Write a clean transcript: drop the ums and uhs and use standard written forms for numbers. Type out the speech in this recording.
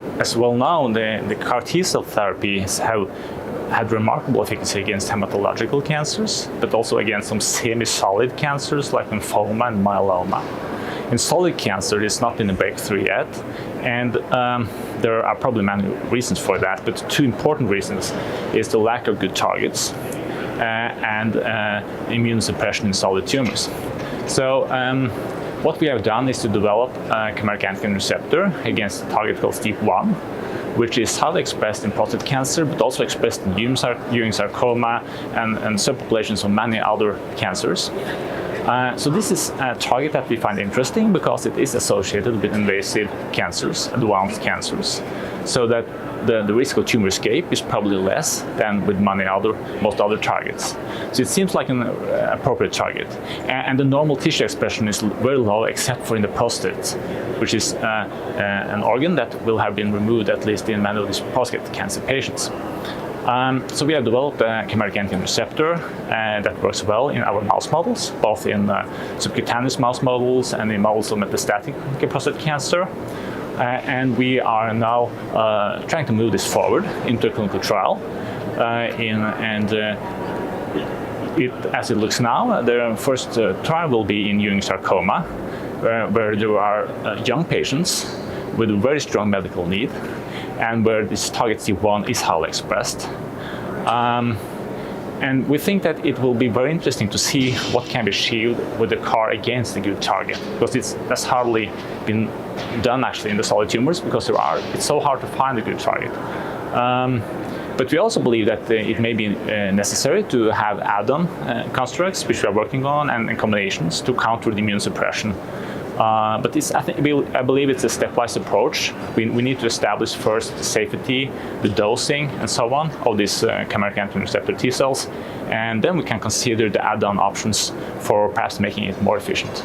As well known, the CAR-T cell therapies have had remarkable efficacy against hematological cancers, but also against some semi-solid cancers like lymphoma and myeloma. In solid cancer, it's not been a breakthrough yet, and there are probably many reasons for that, but two important reasons is the lack of good targets and immune suppression in solid tumors. So what we have done is to develop a chimeric antigen receptor against a target called STEAP1, which is highly expressed in prostate cancer, but also expressed in Ewing sarcoma and subpopulations of many other cancers. So this is a target that we find interesting because it is associated with invasive cancers, advanced cancers, so that the risk of tumor escape is probably less than with most other targets. So it seems like an appropriate target. And the normal tissue expression is very low except for in the prostate, which is an organ that will have been removed at least in many of these prostate cancer patients. So we have developed a chimeric antigen receptor that works well in our mouse models, both in subcutaneous mouse models and in models of metastatic prostate cancer. And we are now trying to move this forward into a clinical trial. As it looks now, the first trial will be in Ewing sarcoma, where there are young patients with a very strong medical need, and where this target STEAP1 is highly expressed. And we think that it will be very interesting to see what can be achieved with the CAR against a good target, because that's hardly been done actually in the solid tumors, because it's so hard to find a good target. But we also believe that it may be necessary to have add-on constructs, which we are working on, and combinations to counter the immune suppression. But I believe it's a stepwise approach. We need to establish first the safety, the dosing, and so on of these chimeric antigen receptor T cells, and then we can consider the add-on options for perhaps making it more efficient.